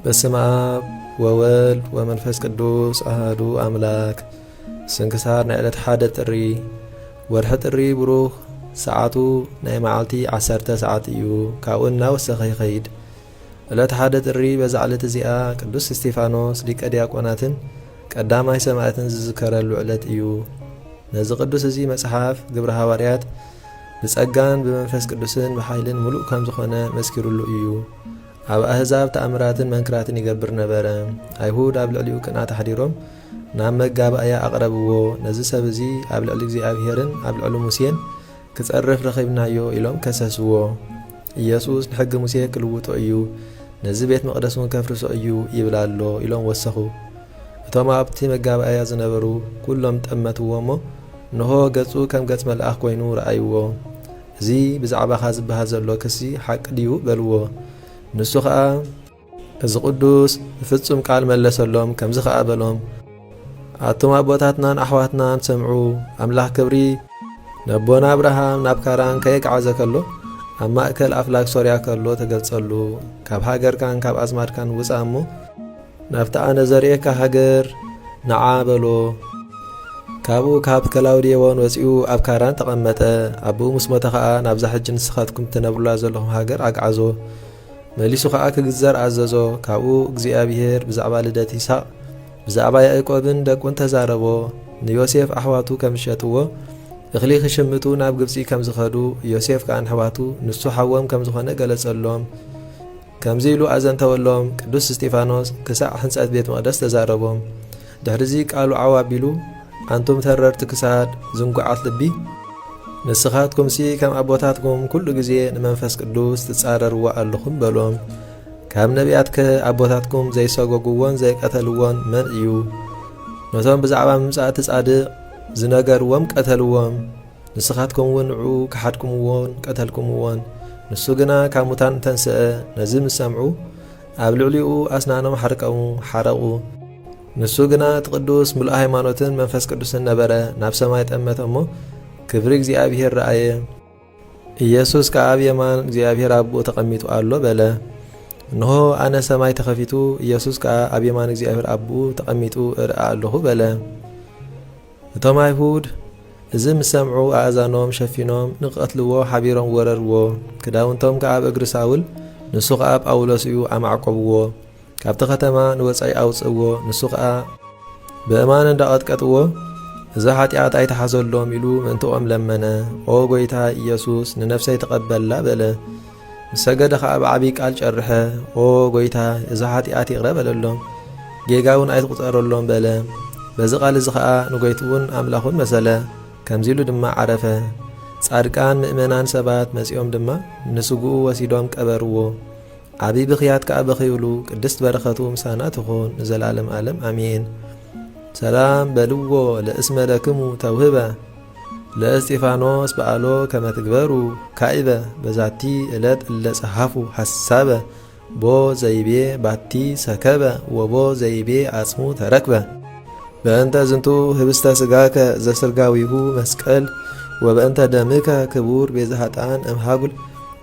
በስመ አብ ወወልድ ወመንፈስ ቅዱስ አሐዱ አምላክ። ስንክሳር ናይ ዕለት ሓደ ጥሪ ወርሒ ጥሪ ብሩኽ ሰዓቱ ናይ መዓልቲ 10 ሰዓት እዩ። ካብኡ እናወሰኸ ይኸይድ። ዕለት ሓደ ጥሪ በዛ ዕለት እዚኣ ቅዱስ እስጢፋኖስ ሊቀ ዲያቆናትን ቀዳማይ ሰማዕትን ዝዝከረሉ ዕለት እዩ። ነዚ ቅዱስ እዚ መጽሓፍ ግብረ ሐዋርያት ብጸጋን ብመንፈስ ቅዱስን ብኃይልን ሙሉእ ከም ዝኾነ መስኪሩሉ እዩ። ኣብ ኣህዛብ ተኣምራትን መንክራትን ይገብር ነበረ። ኣይሁድ ኣብ ልዕሊኡ ቅንዓት ሓዲሮም ናብ መጋባእያ ኣቕረብዎ። ነዚ ሰብ እዚ ኣብ ልዕሊ እግዚኣብሔርን ኣብ ልዕሊ ሙሴን ክጸርፍ ረኺብናዮ ኢሎም ከሰስዎ። ኢየሱስ ንሕጊ ሙሴ ክልውጦ እዩ፣ ነዚ ቤት መቕደስ እውን ከፍርሶ እዩ ይብላ ኣሎ ኢሎም ወሰኹ። እቶም ኣብቲ መጋባእያ ዝነበሩ ኩሎም ጠመትዎ እሞ ንሆ ገጹ ከም ገጽ መልኣኽ ኮይኑ ረኣይዎ። እዚ ብዛዕባኻ ዝበሃል ዘሎ ክሲ ሓቂ ድዩ በልዎ። ንሱ ኸዓ እዚ ቅዱስ ብፍጹም ቃል መለሰሎም። ከምዚ ኸዓ በሎም፣ ኣቶም ኣቦታትናን ኣሕዋትናን ሰምዑ። ኣምላኽ ክብሪ ነቦና ኣብርሃም ናብ ካራን ከየግዓዘ ከሎ ኣብ ማእከል ኣፍላግ ሶርያ ከሎ ተገልጸሉ። ካብ ሃገርካን ካብ ኣዝማድካን ውፃእ እሞ ናብቲ ኣነ ዘርእየካ ሃገር ነዓ በሎ። ካብኡ ካብ ከላውዴዎን ወፂኡ ኣብ ካራን ተቐመጠ። ኣቦኡ ምስ ሞተ ኸዓ ናብዛ ሕጂ ንስኻትኩም ትነብሩላ ዘለኹም ሃገር ኣግዓዞ። መሊሱ ኸዓ ክግዘር ኣዘዞ። ካብኡ እግዚኣብሔር ብዛዕባ ልደት ይስሐቅ ብዛዕባ ያዕቆብን ደቁን ተዛረቦ። ንዮሴፍ ኣሕዋቱ ከም ዝሸጥዎ እኽሊ ክሽምቱ ናብ ግብፂ ከም ዝኸዱ ዮሴፍ ከዓ ንኣሕዋቱ ንሱ ሓወም ከም ዝኾነ ገለጸሎም። ከምዚ ኢሉ ኣዘንተወሎም። ቅዱስ እስጢፋኖስ ክሳዕ ሕንጸት ቤት መቕደስ ተዛረቦም። ድሕሪዚ ቃሉ ዓው ኣቢሉ ኣንቱም ተረርቲ ክሳድ ዝንጓዓት ልቢ ንስኻትኩምሲ ከም ኣቦታትኩም ኩሉ ግዜ ንመንፈስ ቅዱስ ትጻረርዎ ኣለኹም በሎም። ካብ ነቢያት ከ ኣቦታትኩም ዘይሰጎግዎን ዘይቀተልዎን መን እዩ? ነቶም ብዛዕባ ምምጻእ እቲ ጻድቕ ዝነገርዎም ቀተልዎም። ንስኻትኩም እውን ንዑ ክሓድኩምዎን ቀተልኩምዎን። ንሱ ግና ካብ ሙታን ተንስአ። ነዚ ምስ ሰምዑ ኣብ ልዕሊኡ ኣስናኖም ሓረቑ። ንሱ ግና እቲ ቅዱስ ምሉእ ሃይማኖትን መንፈስ ቅዱስን ነበረ። ናብ ሰማይ ጠመተ እሞ ክብሪ እግዚኣብሔር ረአየ። ኢየሱስ ከዓ ኣብ የማን እግዚኣብሔር ኣቦኡ ተቐሚጡ ኣሎ በለ። እንሆ ኣነ ሰማይ ተኸፊቱ ኢየሱስ ከዓ ኣብ የማን እግዚኣብሔር ኣቦኡ ተቐሚጡ እርአ ኣለኹ በለ። እቶም ኣይሁድ እዚ ምስ ሰምዑ ኣእዛኖም ሸፊኖም ንቐትልዎ ሓቢሮም ወረርዎ። ክዳውንቶም ከዓ ኣብ እግሪ ሳውል ንሱ ከዓ ጳውሎስ እዩ ኣማዕቆብዎ። ካብቲ ከተማ ንወፃኢ ኣውፅእዎ። ንሱ ከዓ ብእማን እንዳቐጥቀጥዎ እዚ ኃጢአት ኣይተሓዘሎም ኢሉ ምእንትኦም ለመነ። ኦ ጐይታ ኢየሱስ ንነፍሰይ ተቐበላ በለ። ምስ ሰገደ ከዓ ብዓብይ ቃል ጨርሐ። ኦ ጐይታ እዚ ኃጢአት ይቕረ በለሎም፣ ጌጋ እውን ኣይትቁፀረሎም በለ። በዚ ቃል እዚ ከዓ ንጐይትውን ኣምላኹን መሰለ። ከምዚ ኢሉ ድማ ዓረፈ። ጻድቃን ምእመናን ሰባት መጺኦም ድማ ንስጉኡ ወሲዶም ቀበርዎ። ዓብይ ብኽያት ከዓ በኺብሉ። ቅድስት በረኸቱ ምሳና ትኹን ንዘላለም ዓለም ኣሜን። ሰላም በልዎ ለእስመ ለክሙ ተውህበ ለእስጢፋኖስ በዓሎ ከመ ትግበሩ ካኢበ በዛቲ ዕለት እለ ጸሓፉ ሓሳበ ቦ ዘይቤ ባቲ ሰከበ ወቦ ዘይቤ ዓጽሙ ተረክበ። በእንተ ዝንቱ ህብስተ ሥጋከ ዘስርጋዊሁ መስቀል ወበእንተ ደምከ ክቡር ቤዛ ኃጥኣን እምሃጉል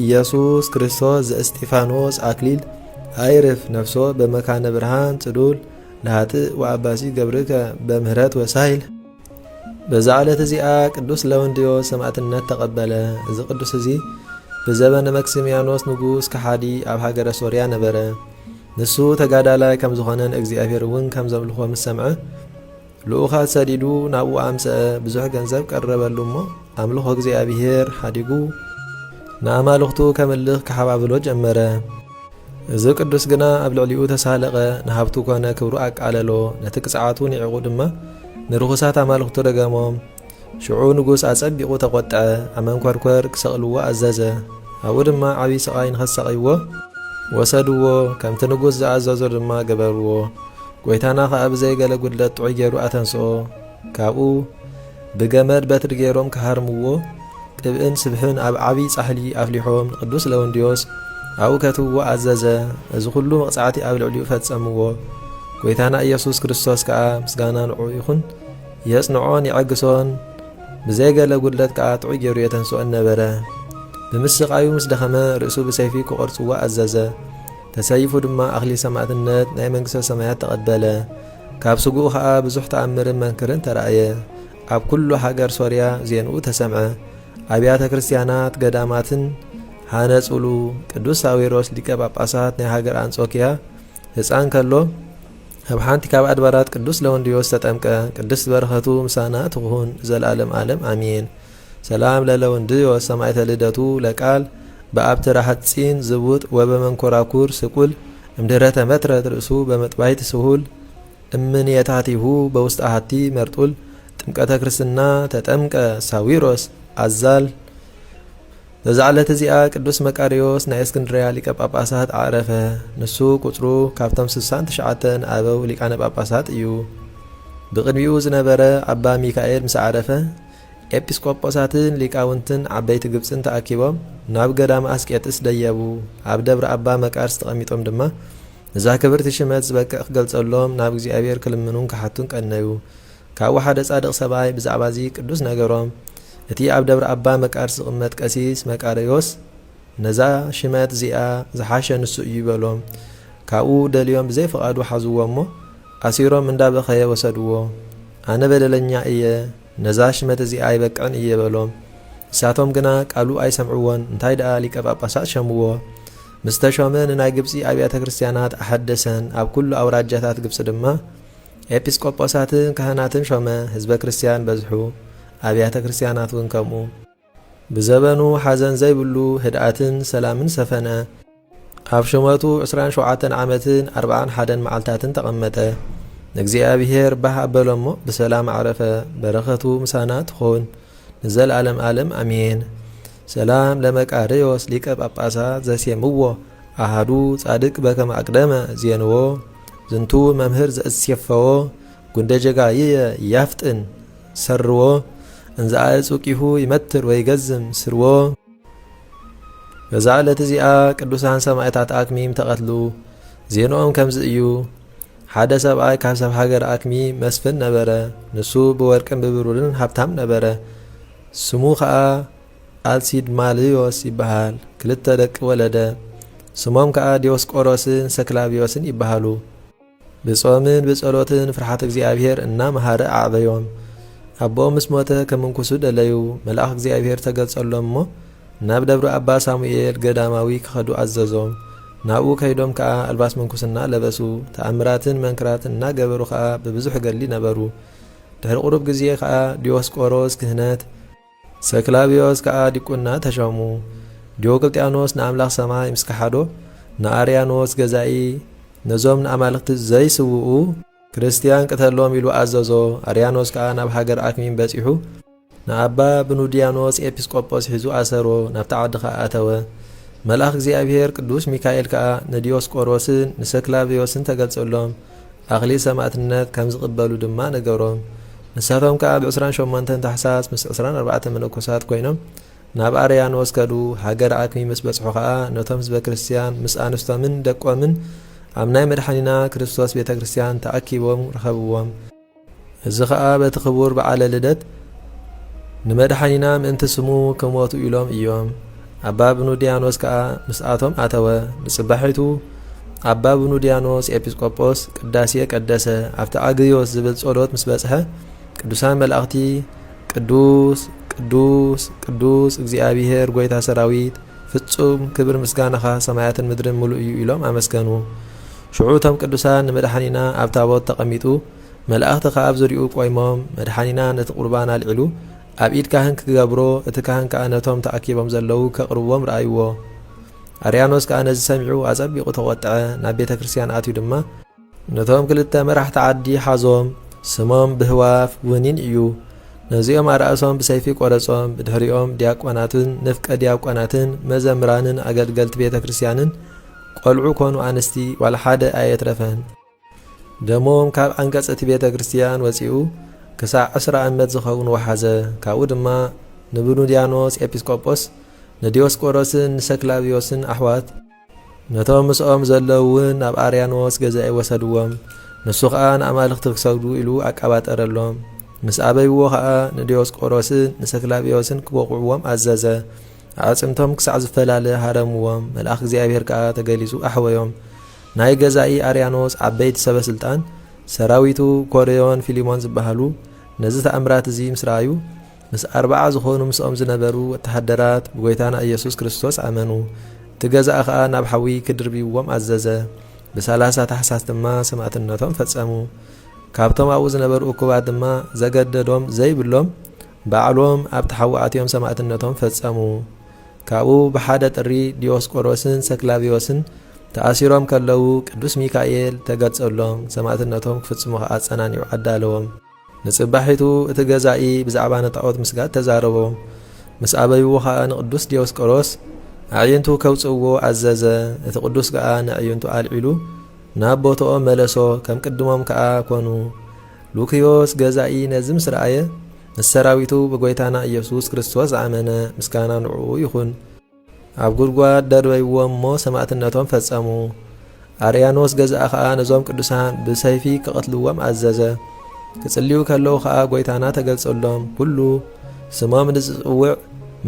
ኢየሱስ ክርስቶስ ዘእስጢፋኖስ አክሊል አይርፍ ነፍሶ በመካነ ብርሃን ጽዱል ለሃጥእ ወአባሲ ገብርከ በምህረት ወሳይል። በዛ ዕለት እዚኣ ቅዱስ ለወንድዮስ ሰማዕትነት ተቐበለ። እዚ ቅዱስ እዚ ብዘበነ መክስምያኖስ ንጉስ ከሓዲ ኣብ ሃገረ ሶርያ ነበረ። ንሱ ተጋዳላይ ከም ዝኾነን እግዚኣብሔር እውን ከም ዘምልኾ ምስ ሰምዐ ልኡኻት ሰዲዱ ናብኡ ኣምጽአ። ብዙሕ ገንዘብ ቀረበሉ እሞ ኣምልኾ እግዚኣብሔር ሓዲጉ ንኣማልኽቱ ከምልኽ ክሓባብሎ ጀመረ። እዚ ቅዱስ ግና ኣብ ልዕሊኡ ተሳለቐ። ንሃብቱ ኮነ ክብሩ ኣቃለሎ። ነቲ ቅፅዓቱ ኒዕቑ ድማ ንርኹሳት ኣማልኽቱ ደገሞም። ሽዑ ንጉስ ኣጸቢቑ ተቖጥዐ። ኣብ መንኰርኰር ክሰቕልዎ ኣዘዘ። ኣብኡ ድማ ዓብዪ ስቓይ ንኸሰቐይዎ ወሰድዎ። ከምቲ ንጉስ ዝኣዘዞ ድማ ገበርዎ። ጐይታና ከዓ ብዘይገለ ጉድለት ጥዑይ ገይሩ ኣተንስኦ። ካብኡ ብገመድ በትሪ ገይሮም ክሃርምዎ ቅብእን ስብሕን ኣብ ዓብዪ ጻሕሊ ኣፍሊሖም ንቅዱስ ለወንድዮስ ኣብኡ ከትውዎ ኣዘዘ። እዚ ኩሉ መቕጻዕቲ ኣብ ልዕሊኡ ፈጸምዎ። ጐይታና ኢየሱስ ክርስቶስ ከዓ ምስጋና ንዑ ይኹን የጽንዖን ይዐግሶን። ብዘይገለ ጉድለት ከዓ ጥዑይ ገይሩ የተንስኦን ነበረ። ብምስቃዩ ምስ ደኸመ ርእሱ ብሰይፊ ክቖርጽዎ ኣዘዘ። ተሰይፉ ድማ ኣኽሊል ሰማዕትነት ናይ መንግስተ ሰማያት ተቐበለ። ካብ ስጉኡ ከዓ ብዙሕ ተኣምርን መንክርን ተረእየ። ኣብ ኩሉ ሃገር ሶርያ ዜንኡ ተሰምዐ። ኣብያተ ክርስቲያናት ገዳማትን ሃነጹሉ። ቅዱስ ሳዊሮስ ሊቀ ጳጳሳት ናይ ሃገር አንጾኪያ ህፃን ከሎ ኣብ ሓንቲ ካብ ኣድባራት ቅዱስ ለወንድዮስ ተጠምቀ። ቅድስት በረኸቱ ምሳና ትኹን ዘለዓለም ዓለም አሜን። ሰላም ለለወንድዮስ ሰማዕተ ልደቱ ለቃል በአብትራ ሐጺን ዝቡጥ ወበመንኮራኩር ስቁል እምድኅረ ተመትረት ርእሱ በመጥባይት ስሁል እምንየታቲሁ በውስጥ አሃቲ መርጡል ጥምቀተ ክርስትና ተጠምቀ ሳዊሮስ አዛል። በዛ ዕለት እዚኣ ቅዱስ መቃርዮስ ናይ እስክንድርያ ሊቀ ጳጳሳት አዕረፈ። ንሱ ቁጽሩ ካብቶም 69 አበው ሊቃነ ጳጳሳት እዩ። ብቅድሚኡ ዝነበረ አባ ሚካኤል ምስ ዓረፈ ኤጲስቆጶሳትን ሊቃውንትን ዓበይቲ ግብፅን ተኣኪቦም ናብ ገዳም አስቄጥስ ደየቡ። ኣብ ደብረ አባ መቃርስ ተቐሚጦም ድማ እዛ ክብርቲ ሽመት ዝበቅዕ ክገልጸሎም ናብ እግዚኣብሔር ክልምኑን ክሓቱን ቀነዩ። ካብኡ ሓደ ጻድቕ ሰብኣይ ብዛዕባ እዚ ቅዱስ ነገሮም። እቲ ኣብ ደብረ አባ መቃርስ ዝቕመጥ ቀሲስ መቃርዮስ ነዛ ሽመት እዚኣ ዝሓሸ ንሱ እዩ ይበሎም። ካብኡ ደልዮም ብዘይፈቓዱ ሓዝዎ እሞ ኣሲሮም እንዳበኸየ ወሰድዎ። ኣነ በደለኛ እየ ነዛ ሽመት እዚኣ ኣይበቅዕን እየ በሎም። ንሳቶም ግና ቃሉ ኣይሰምዕዎን። እንታይ ደኣ ሊቀ ጳጳሳት ሸምዎ። ምስ ተሾመ ንናይ ግብፂ ኣብያተ ክርስቲያናት ኣሐደሰን። ኣብ ኩሉ ኣውራጃታት ግብፂ ድማ ኤጲስቆጶሳትን ካህናትን ሾመ። ህዝበ ክርስቲያን በዝሑ፣ ኣብያተ ክርስቲያናት እውን ከምኡ። ብዘበኑ ሓዘን ዘይብሉ ህድኣትን ሰላምን ሰፈነ። ኣብ ሹመቱ 27 ዓመትን 41 መዓልታትን ተቐመጠ። ንእግዚኣብሔር ባህ ኣበሎ እሞ ብሰላም ዓረፈ። በረኸቱ ምሳና ትኹን ንዘለዓለም ዓለም አሜን። ሰላም ለመቃርዮስ ሊቀ ጳጳሳት ዘሴምዎ ኣሃዱ ጻድቅ በከመ አቅደመ ዜንዎ ዝንቱ መምህር ዘእስየፈዎ ጉንደ ጀጋይየ ያፍጥን ሰርዎ እንዘኣ ጹቂሁ ይመትር ወይ ገዝም ስርዎ። በዛ ዕለት እዚኣ ቅዱሳን ሰማዕታት አክሚም ተቐትሉ። ዜንኦም ከምዚ እዩ። ሓደ ሰብኣይ ካብ ሰብ ሃገር አክሚ መስፍን ነበረ። ንሱ ብወርቅን ብብሩርን ሃብታም ነበረ። ስሙ ከዓ አልሲድማልዮስ ይበሃል። ክልተ ደቂ ወለደ። ስሞም ከዓ ዲዮስቆሮስን ሰክላቢዮስን ይበሃሉ። ብጾምን ብጸሎትን ፍርሓት እግዚአብሔር እናመሃረ ኣዕበዮም። ኣቦኦም ምስ ሞተ ከምንኩሱ ደለዩ። መልአኽ እግዚአብሔር ተገልጸሎም እሞ ናብ ደብረ አባ ሳሙኤል ገዳማዊ ክኸዱ ኣዘዞም። ናብኡ ከይዶም ከዓ ኣልባስ መንኩስና ለበሱ። ተኣምራትን መንክራትን እናገበሩ ከዓ ብብዙሕ ገሊ ነበሩ። ድሕሪ ቁሩብ ግዜ ከዓ ዲዮስቆሮስ ክህነት፣ ሰክላቢዮስ ከዓ ዲቁና ተሾሙ። ዲዮቅልጥያኖስ ንኣምላኽ ሰማይ ምስ ከሓዶ ንኣርያኖስ ገዛኢ ነዞም ንኣማልክቲ ዘይስውኡ ክርስቲያን ቅተሎም ኢሉ ኣዘዞ። ኣርያኖስ ከዓ ናብ ሃገር አክሚም በጺሑ ንኣባ ብኑድያኖስ ኤጲስቆጶስ ሒዙ ኣሰሮ። ናብቲ ዓዲ ከዓ ኣተወ። መልአኽ እግዚአብሔር ቅዱስ ሚካኤል ከዓ ንዲዮስቆሮስን ንሰክላቢዮስን ተገልጸሎም። ኣኽሊል ሰማዕትነት ከም ዝቕበሉ ድማ ነገሮም። ንሳቶም ከዓ ብ28 ታሕሳስ ምስ 24 መነኮሳት ኮይኖም ናብ ኣርያኖስ ከዱ። ሃገር አክሚ ምስ በጽሑ ከዓ ነቶም ህዝበ ክርስቲያን ምስ ኣንስቶምን ደቆምን ኣብ ናይ መድሓኒና ክርስቶስ ቤተ ክርስቲያን ተኣኪቦም ረኸብዎም። እዚ ከዓ በቲ ክቡር በዓለ ልደት ንመድሓኒና ምእንቲ ስሙ ክሞቱ ኢሎም እዮም። ኣባ ብኑድያኖስ ከዓ ምስኣቶም ኣተወ። ንጽባሒቱ ኣባ ብኑድያኖስ ኤጲስቆጶስ ቅዳሴ ቀደሰ። ኣብቲ ኣግዮስ ዝብል ጸሎት ምስ በጽሐ ቅዱሳን መላእኽቲ ቅዱስ ቅዱስ ቅዱስ እግዚአብሔር ጐይታ ሰራዊት ፍጹም ክብር ምስጋናኻ ሰማያትን ምድርን ሙሉእ እዩ ኢሎም ኣመስገኑ። ሽዑቶም ቅዱሳን ንመድሓኒና ኣብ ታቦት ተቐሚጡ መላእኽቲ ከዓ ኣብ ዙርይኡ ቆይሞም መድሓኒና ነቲ ቁርባን ኣልዒሉ ኣብ ኢድ ካህን ክገብሮ እቲ ካህን ከዓ ነቶም ተኣኪቦም ዘለዉ ከቕርብዎም ረኣይዎ። ኣርያኖስ ከዓ ነዚ ሰሚዑ ኣጸቢቑ ተቖጥዐ። ናብ ቤተ ክርስቲያን ኣትዩ ድማ ነቶም ክልተ መራሕቲ ዓዲ ሓዞም። ስሞም ብህዋፍ ውኒን እዩ። ነዚኦም ኣርእሶም ብሰይፊ ቆረጾም። ብድሕሪኦም ዲያቆናትን ንፍቀ ዲያቆናትን መዘምራንን ኣገልገልቲ ቤተ ክርስቲያንን ቆልዑ ኮኑ ኣንስቲ ዋላ ሓደ ኣየትረፈን። ደሞም ካብ ኣንቀጽ እቲ ቤተ ክርስቲያን ወፂኡ ክሳዕ 10 ዓመት ዝኸውን ወሓዘ። ካብኡ ድማ ንብኑድያኖስ ኤጲስቆጶስ ንዲዮስቆሮስን ንሰክላቢዮስን ኣሕዋት ነቶም ምስኦም ዘለውን ናብ ኣርያኖስ ገዛኢ ወሰድዎም። ንሱ ከዓ ንኣማልኽቲ ክሰግዱ ኢሉ ኣቀባጠረሎም። ምስ ኣበይዎ ከዓ ንዲዮስቆሮስን ንሰክላቢዮስን ክወቕዕዎም ኣዘዘ። ዓጽምቶም ክሳዕ ዝፈላለ ሃረምዎም መልአኽ እግዚኣብሔር ከዓ ተገሊጹ ኣሕወዮም ናይ ገዛኢ ኣርያኖስ ዓበይቲ ሰበስልጣን ሰራዊቱ ኮርዮን ፊሊሞን ዝበሃሉ ነዚ ተኣምራት እዚ ምስ ረኣዩ ምስ 40 ዝኾኑ ምስኦም ዝነበሩ ወተሃደራት ብጎይታና ኢየሱስ ክርስቶስ ኣመኑ እቲ ገዛኢ ከዓ ናብ ሓዊ ክድርብይዎም ኣዘዘ ብ30 ታሕሳስ ድማ ሰማዕትነቶም ፈጸሙ ካብቶም ኣብኡ ዝነበሩ እኩባት ድማ ዘገደዶም ዘይብሎም ባዕሎም ኣብ ተሓዊ ኣትዮም ሰማዕትነቶም ፈጸሙ ካብኡ ብሓደ ጥሪ ዲዮስቆሮስን ሰክላቪዮስን ተኣሲሮም ከለዉ ቅዱስ ሚካኤል ተገልጸሎም ሰማዕትነቶም ክፍጽሙ ከዓ ጸናኒዑ ኣዳለዎም ንጽባሒቱ እቲ ገዛኢ ብዛዕባ ነጣዖት ምስጋድ ተዛረቦም ምስ ኣበይዎ ከዓ ንቅዱስ ዲዮስቆሮስ ኣዕይንቱ ከውፅዎ ኣዘዘ እቲ ቅዱስ ከዓ ንዕይንቱ ኣልዒሉ ናብ ቦትኦም መለሶ ከም ቅድሞም ከዓ ኮኑ ሉክዮስ ገዛኢ ነዚ ምስ ረኣየ ምስ ሰራዊቱ ብጎይታና ኢየሱስ ክርስቶስ ኣመነ ምስጋና ንዕኡ ይኹን ኣብ ጉድጓድ ደርበይዎም እሞ ሰማዕትነቶም ፈጸሙ ኣርያኖስ ገዛኢ ከዓ ነዞም ቅዱሳን ብሰይፊ ክቐትልዎም ኣዘዘ ክጽልዩ ከለዉ ከዓ ጎይታና ተገልጸሎም ኩሉ ስሞም ንዝጽውዕ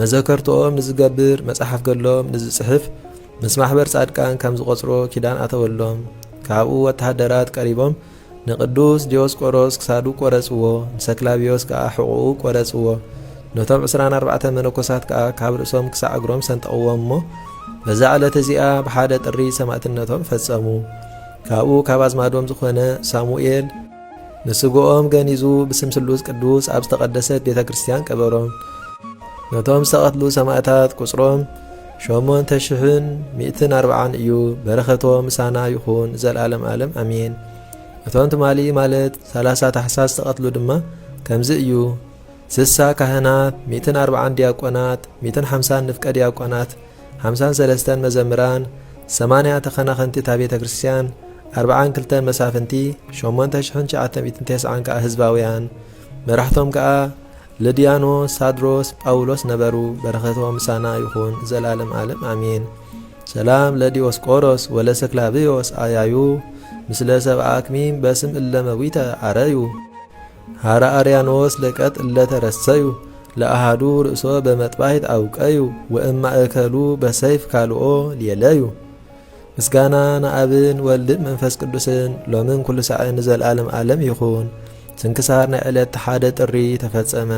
መዘከርቶኦም ንዝገብር መጽሓፍ ገሎም ንዝጽሕፍ ምስ ማሕበር ጻድቃን ከም ዝቖጽሮ ኪዳን ኣተወሎም ካብኡ ወተሃደራት ቀሪቦም ንቅዱስ ዲዮስቆሮስ ክሳዱ ቆረጽዎ ንሰክላቪዮስ ከዓ ሕቑኡ ቆረጽዎ ነቶም 24 መነኮሳት ከዓ ካብ ርእሶም ክሳዕ እግሮም ሰንጠቕዎም እሞ በዛ ዕለት እዚኣ ብሓደ ጥሪ ሰማዕትነቶም ፈጸሙ ካብኡ ካብ ኣዝማዶም ዝኾነ ሳሙኤል ንስግኦም ገኒዙ ብስም ስሉስ ቅዱስ ኣብ ዝተቐደሰት ቤተ ክርስቲያን ቀበሮም ነቶም ዝተቐትሉ ሰማዕታት ቁጽሮም 8,140 እዩ በረኸቶም ምሳና ይኹን ዘለዓለም ዓለም ኣሜን እቶም ትማሊ ማለት 30 ታሕሳስ ዝተቐትሉ ድማ ከምዚ እዩ 60 ካህናት 140 ዲያቆናት 150 ንፍቀ ዲያቆናት 53 መዘምራን 80 ተኸናኸንቲ እታ ቤተ ክርስቲያን 42 መሳፍንቲ 8,990 ከዓ ህዝባውያን መራሕቶም ከዓ ልድያኖስ ሳድሮስ ጳውሎስ ነበሩ በረኸቶም ምሳና ይኹን ዘለዓለም ዓለም ኣሜን ሰላም ለዲዮስቆሮስ ወለሰክላቪዮስ ኣያዩ ምስለ ሰብአ አክሚም በስም እለመዊተ አረዩ ሃራ አርያኖስ ለቀጥ እለተረሰዩ ለአሃዱ ርእሶ በመጥባሕት አውቀዩ ወእማእከሉ በሰይፍ ካልኦ ሊየለዩ ምስጋና ንአብን ወልድን መንፈስ ቅዱስን ሎምን ኩሉ ሰዓን ዘለዓለም ዓለም ይኹን ስንክሳር ናይ ዕለት ሓደ ጥሪ ተፈጸመ